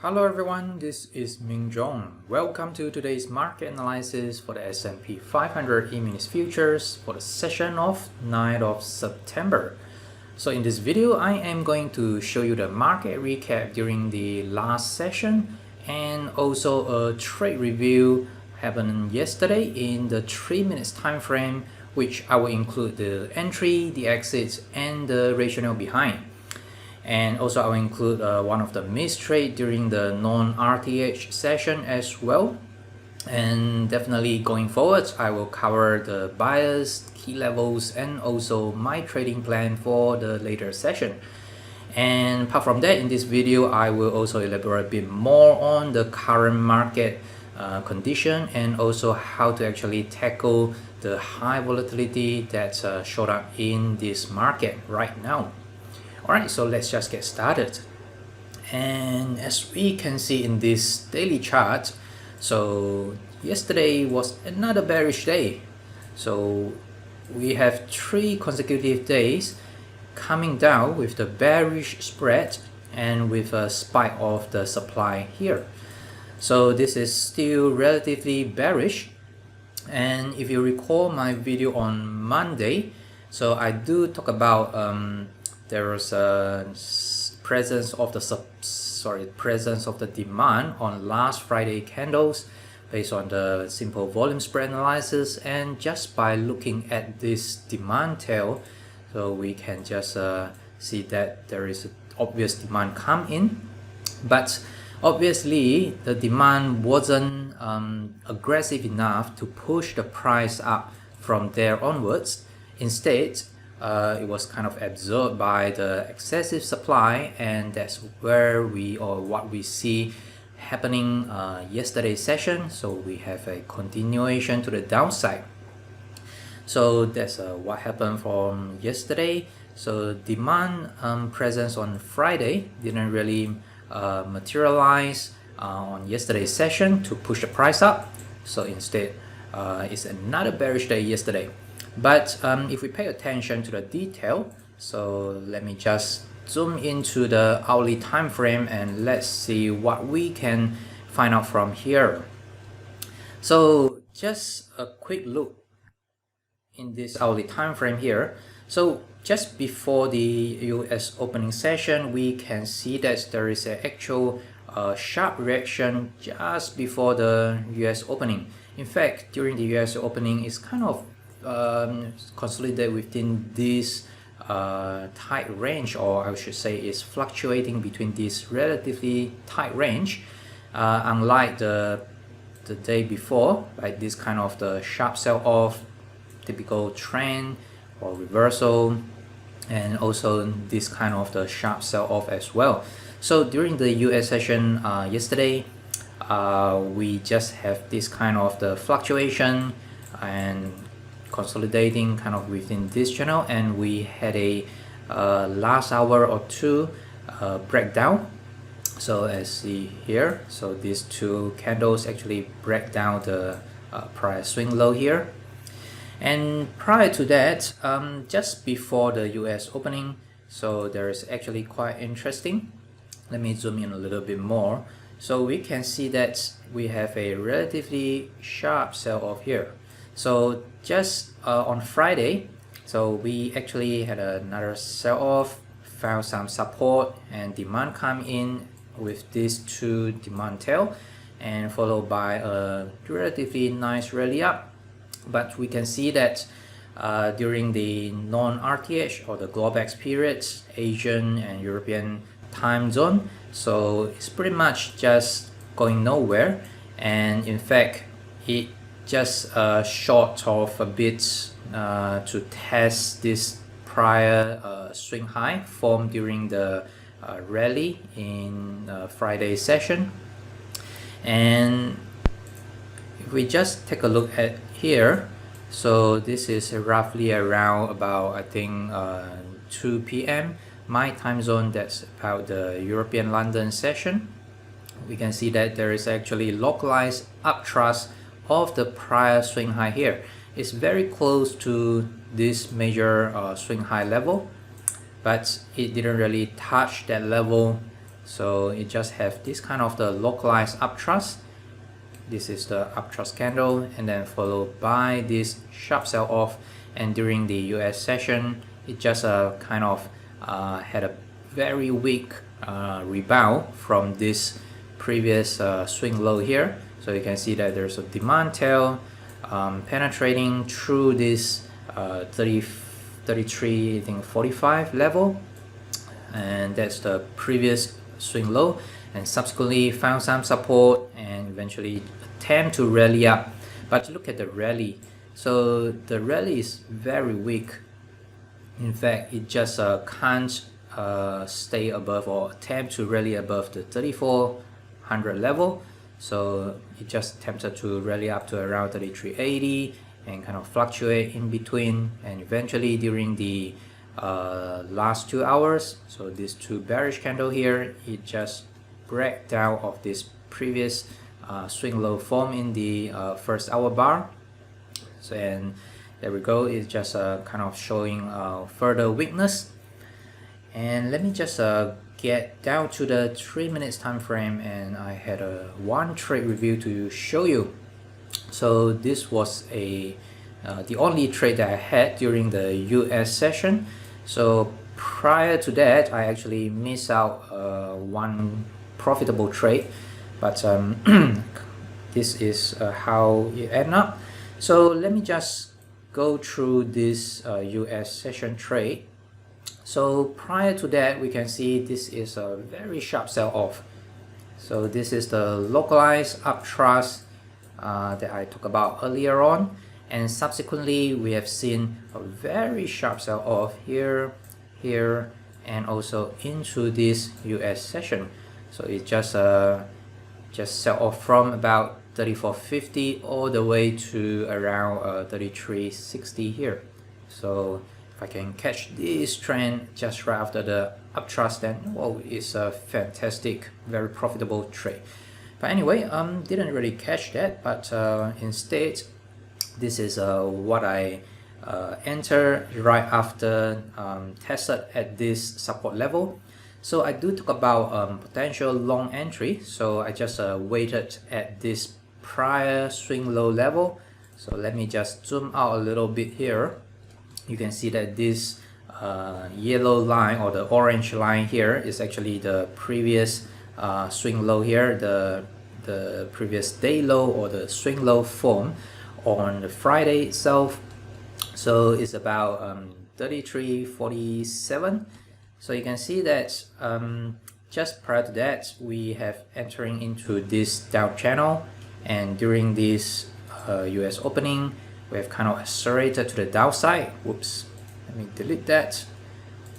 Hello everyone, this is Ming Jong. Welcome to today's market analysis for the S&P 500 E-mini futures for the session of 9th of September. So in this video, I am going to show you the market recap during the last session and also a trade review happened yesterday in the 3 minutes time frame, which I will include the entry, the exits, and the rationale behind. And also I will include one of the missed trade during the non-RTH session as well. And definitely going forward, I will cover the buyers, key levels, and also my trading plan for the later session. And apart from that, in this video, I will also elaborate a bit more on the current market condition and also how to actually tackle the high volatility that showed up in this market right now. Alright, so let's just get started. And as we can see in this daily chart, so yesterday was another bearish day. So we have 3 consecutive days coming down with the bearish spread and with a spike of the supply here. So this is still relatively bearish. And if you recall my video on Monday, so I do talk about there was a presence of the demand on last Friday candles based on the simple volume spread analysis, and just by looking at this demand tail, so we can just see that there is obvious demand come in, but obviously the demand wasn't aggressive enough to push the price up from there onwards. Instead, it was kind of absorbed by the excessive supply, and that's where what we see happening yesterday's session. So we have a continuation to the downside. So that's what happened from yesterday. So demand presence on Friday didn't really materialize on yesterday's session to push the price up. So instead, it's another bearish day yesterday. But if we pay attention to the detail, so let me just zoom into the hourly time frame and let's see what we can find out from here. So just a quick look in this hourly time frame here. So just before the US opening session, we can see that there is an actual sharp reaction just before the US opening. In fact, during the US opening, it's kind of consolidate within this tight range, or I should say is fluctuating between this relatively tight range, unlike the day before, like this kind of the sharp sell-off, typical trend or reversal, and also this kind of the sharp sell-off as well. So during the US session yesterday, we just have this kind of the fluctuation and consolidating kind of within this channel, and we had a last hour or two breakdown. So as see here, so these 2 candles actually break down the prior swing low here. And prior to that, just before the US opening, so there is actually quite interesting. Let me zoom in a little bit more. So we can see that we have a relatively sharp sell-off here. So just on Friday, so we actually had another sell-off, found some support and demand come in with these 2 demand tail, and followed by a relatively nice rally up. But we can see that during the non-RTH or the Globex periods, Asian and European time zone, so it's pretty much just going nowhere, and in fact it just short of a bit to test this prior swing high formed during the rally in Friday's session. And if we just take a look at here, so this is roughly around about, I think 2 p.m. my time zone. That's about the European London session. We can see that there is actually localized upthrust of the prior swing high here. It's very close to this major swing high level, but it didn't really touch that level. So it just have this kind of the localized upthrust. This is the upthrust candle, and then followed by this sharp sell off. And during the US session, it just kind of had a very weak rebound from this previous swing low here. So you can see that there's a demand tail penetrating through this 33, I think 45 level, and that's the previous swing low, and subsequently found some support and eventually attempt to rally up. But look at the rally. So the rally is very weak. In fact, it just can't stay above or attempt to rally above the 3400 level. So it just attempted to rally up to around 3380 and kind of fluctuate in between, and eventually during the last 2 hours, so these two bearish candle here, it just break down of this previous swing low form in the first hour bar. So, and there we go, it's just kind of showing further weakness. And let me just get down to the 3 minutes time frame, and I had a one trade review to show you. So this was the only trade that I had during the US session. So prior to that, I actually missed out one profitable trade, but this is how it ended up. So let me just go through this US session trade. So prior to that, we can see this is a very sharp sell off. So this is the localized upthrust that I talked about earlier on, and subsequently we have seen a very sharp sell off here, here, and also into this US session. So it just sell off from about 3450 all the way to around 3360 here. So if I can catch this trend just right after the upthrust, then well, it's a fantastic, very profitable trade. But anyway, didn't really catch that, but instead this is what I enter right after tested at this support level. So I do talk about potential long entry, so I just waited at this prior swing low level. So let me just zoom out a little bit here. You can see that this yellow line or the orange line here is actually the previous swing low here, the previous day low or the swing low form on the Friday itself. So it's about 3347. So you can see that just prior to that, we have entering into this down channel, and during this US opening, we have kind of accelerated to the downside. Whoops, let me delete that.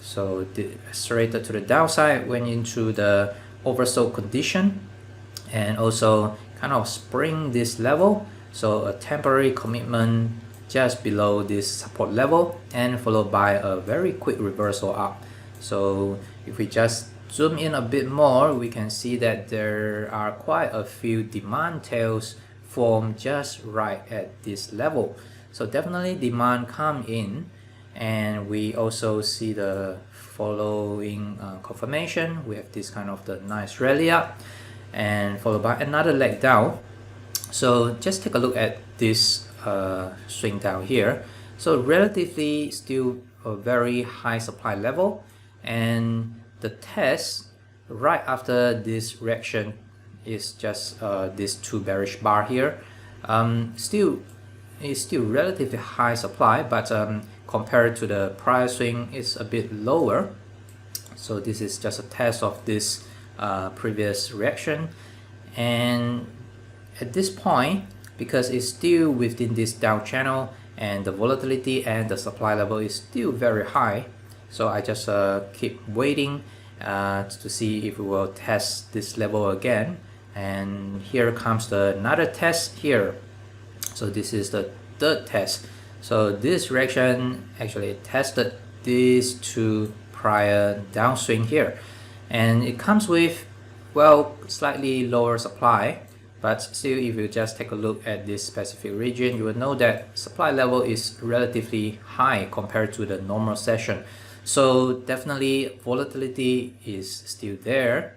So the accelerated to the downside, went into the oversold condition, and also kind of spring this level. So a temporary commitment just below this support level, and followed by a very quick reversal up. So if we just zoom in a bit more, we can see that there are quite a few demand tails formed just right at this level. So definitely demand come in, and we also see the following confirmation. We have this kind of the nice rally up, and followed by another leg down. So just take a look at this swing down here. So relatively still a very high supply level, and the test right after this reaction is just this two bearish bar here. Still relatively high supply, but compared to the prior swing, it's a bit lower. So this is just a test of this previous reaction, and at this point, because it's still within this down channel and the volatility and the supply level is still very high, so I just keep waiting to see if we will test this level again. And here comes another test here. So this is the third test. So this reaction actually tested these two prior downswing here, and it comes with, well, slightly lower supply. But still, if you just take a look at this specific region, you will know that supply level is relatively high compared to the normal session. So definitely volatility is still there.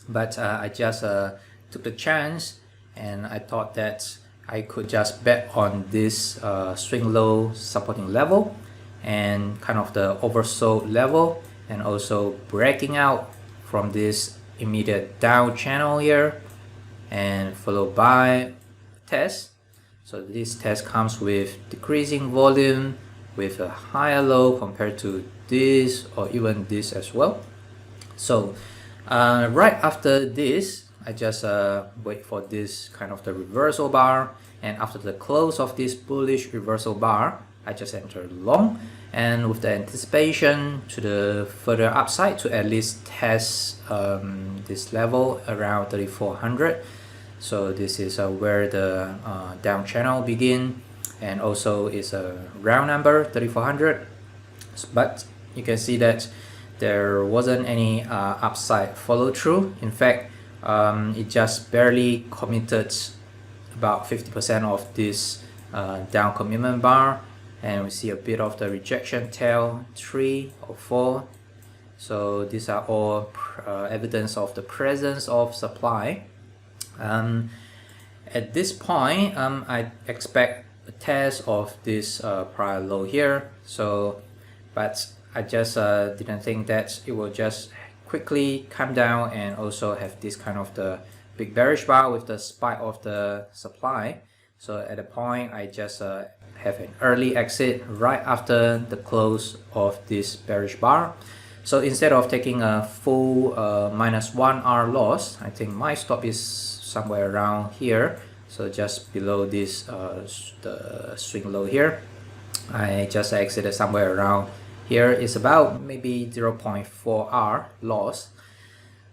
but I just took the chance, and I thought that I could just bet on this swing low supporting level and kind of the oversold level, and also breaking out from this immediate down channel here, and followed by test. So this test comes with decreasing volume with a higher low compared to this or even this as well. So right after this, I just wait for this kind of the reversal bar, and after the close of this bullish reversal bar, I just enter long, and with the anticipation to the further upside to at least test this level around 3400. So this is where the down channel begin, and also is a round number 3400, but you can see that there wasn't any upside follow through. In fact, it just barely committed about 50% of this down commitment bar, and we see a bit of the rejection tail 3 or 4. So these are all evidence of the presence of supply. At this point, I expect a test of this prior low here. So, but I just didn't think that it will just quickly come down and also have this kind of the big bearish bar with the spike of the supply. So at the point, I just have an early exit right after the close of this bearish bar. So instead of taking a full -1R loss, I think my stop is somewhere around here. So just below this the swing low here. I just exited somewhere around here. It's about maybe 0.4R loss.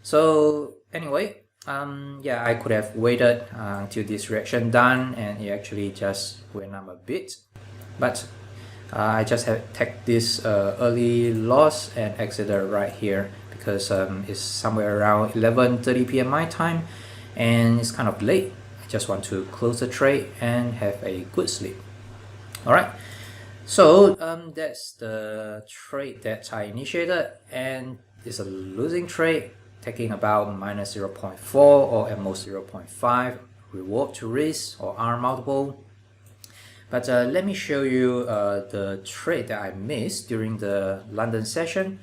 So anyway, yeah, I could have waited until this reaction done, and it actually just went up a bit, but I just have taken this early loss and exited right here because it's somewhere around 11:30 p.m. my time, and it's kind of late. I just want to close the trade and have a good sleep. All right, so that's the trade that I initiated, and it's a losing trade, taking about -0.4 or at most 0.5 reward to risk or R multiple. But let me show you the trade that I missed during the London session.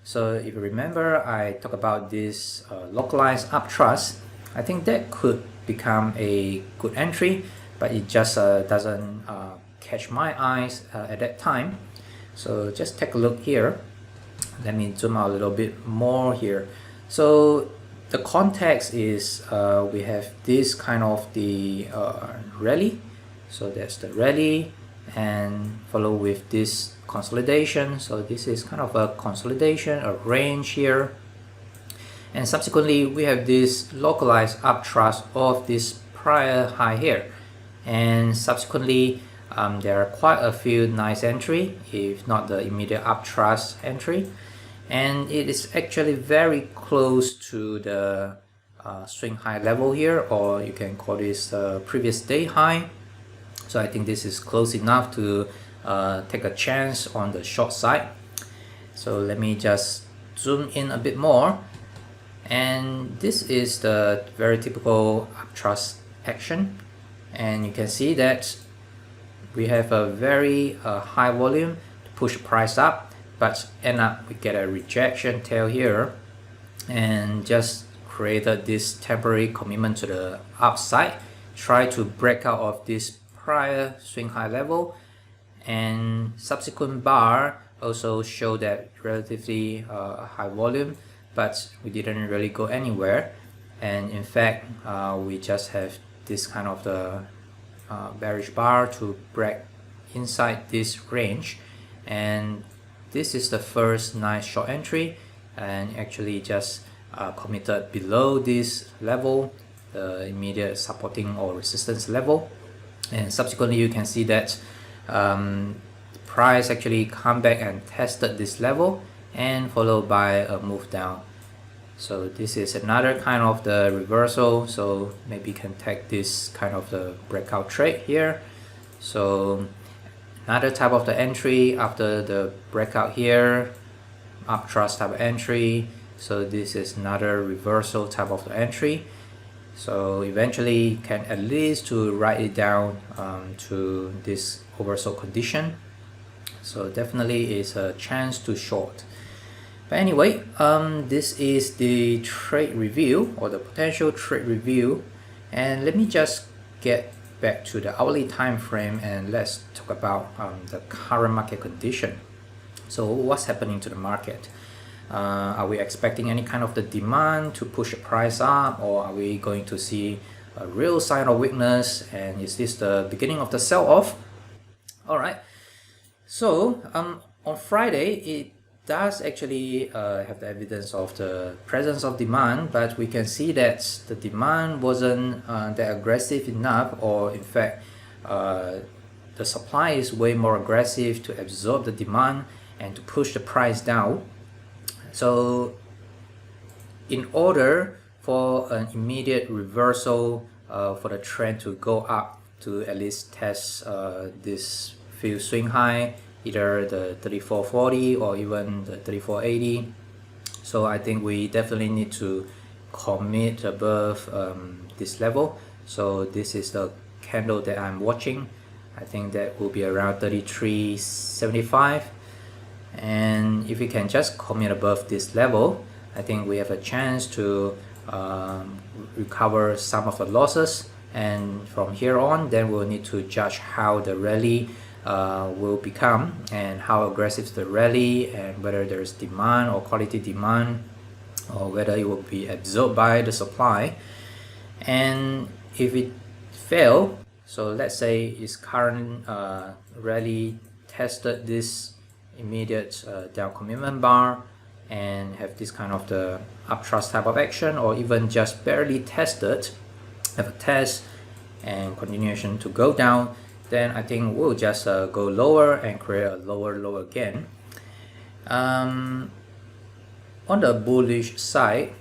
So if you remember, I talked about this localized uptrust. I think that could become a good entry, but it just doesn't catch my eyes at that time. So just take a look here. Let me zoom out a little bit more here. So the context is we have this kind of the rally. So that's the rally, and follow with this consolidation. So this is kind of a consolidation, a range here. And subsequently, we have this localized uptrust of this prior high here. And subsequently, there are quite a few nice entry, if not the immediate uptrust entry. And it is actually very close to the swing high level here, or you can call this previous day high. So I think this is close enough to take a chance on the short side. So let me just zoom in a bit more. And this is the very typical uptrust action. And you can see that we have a very high volume to push price up, but end up we get a rejection tail here and just created this temporary commitment to the upside. Try to break out of this prior swing high level, and subsequent bar also show that relatively high volume, but we didn't really go anywhere. And in fact, we just have this kind of the bearish bar to break inside this range, and this is the first nice short entry, and actually just committed below this level, the immediate supporting or resistance level. And subsequently, you can see that price actually come back and tested this level, and followed by a move down. So this is another kind of the reversal. So maybe you can take this kind of the breakout trade here. So another type of the entry after the breakout here, uptrust type of entry, So this is another reversal type of entry. So eventually can at least to write it down to this oversold condition. So definitely is a chance to short. But anyway, this is the trade review or the potential trade review, and let me just get back to the hourly time frame and let's talk about the current market condition. So what's happening to the market? Are we expecting any kind of the demand to push the price up, or are we going to see a real sign of weakness, and is this the beginning of the sell-off? All right, so on Friday it does actually have the evidence of the presence of demand, but we can see that the demand wasn't that aggressive enough, or in fact the supply is way more aggressive to absorb the demand and to push the price down. So in order for an immediate reversal for the trend to go up to at least test this few swing high, either the 3440 or even the 3480, so I think we definitely need to commit above this level. So this is the candle that I'm watching. I think that will be around 33.75, and if we can just commit above this level, I think we have a chance to recover some of the losses, and from here on then we'll need to judge how the rally will become and how aggressive the rally, and whether there's demand or quality demand, or whether it will be absorbed by the supply. And if it fail, so let's say its current rally tested this immediate down commitment bar and have this kind of the uptrust type of action, or even just barely tested, have a test and continuation to go down, then I think we'll just go lower and create a lower low again. On the bullish side,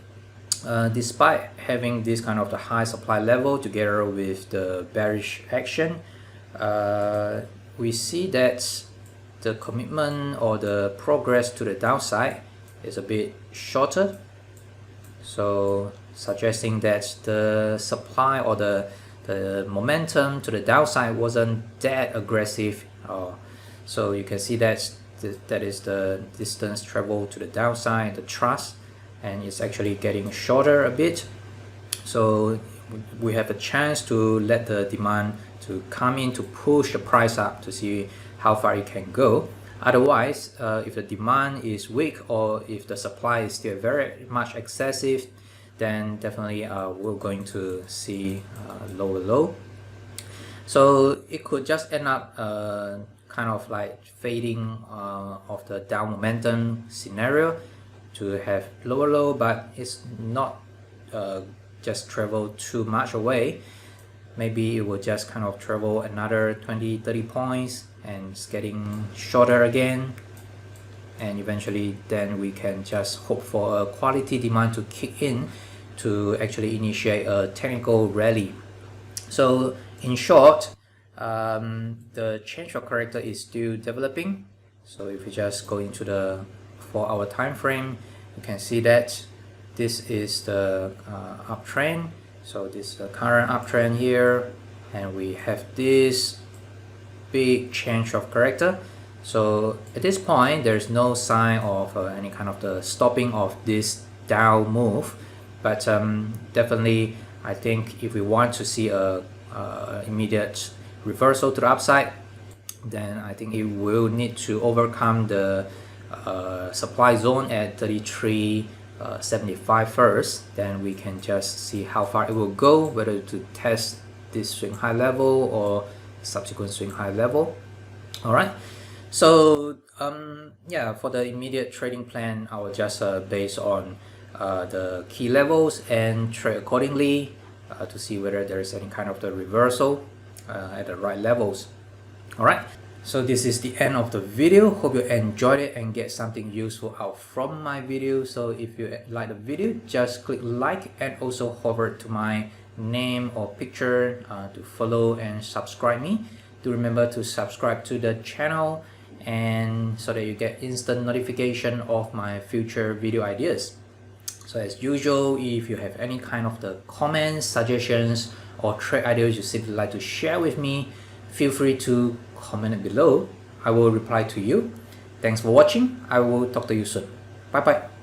despite having this kind of the high supply level together with the bearish action, we see that the commitment or the progress to the downside is a bit shorter, so suggesting that the supply or the momentum to the downside wasn't that aggressive. So you can see that that is the distance traveled to the downside, the thrust, and it's actually getting shorter a bit. So we have a chance to let the demand to come in to push the price up to see how far it can go. Otherwise, if the demand is weak or if the supply is still very much excessive, then definitely we're going to see lower low. So it could just end up kind of like fading of the down momentum scenario to have lower low, but it's not just travel too much away. Maybe it will just kind of travel another 20-30 points and it's getting shorter again, and eventually then we can just hope for a quality demand to kick in to actually initiate a technical rally. So in short, the change of character is still developing. So if we just go into the 4-hour time frame, you can see that this is the uptrend. So this is the current uptrend here, and we have this big change of character. So at this point there's no sign of any kind of the stopping of this down move, but definitely I think if we want to see a immediate reversal to the upside, then I think it will need to overcome the supply zone at 33.75 first. Then we can just see how far it will go, whether to test this swing high level or subsequent swing high level. All right, so yeah, for the immediate trading plan, I will just base on the key levels and trade accordingly to see whether there is any kind of the reversal at the right levels. All right, so this is the end of the video. Hope you enjoyed it and get something useful out from my video. So if you like the video, just click like and also hover to my name or picture to follow and subscribe me. Do remember to subscribe to the channel, and so that you get instant notification of my future video ideas. So as usual, if you have any kind of the comments, suggestions, or trade ideas you simply like to share with me, feel free to comment it below. I will reply to you. Thanks for watching. I will talk to you soon. Bye bye.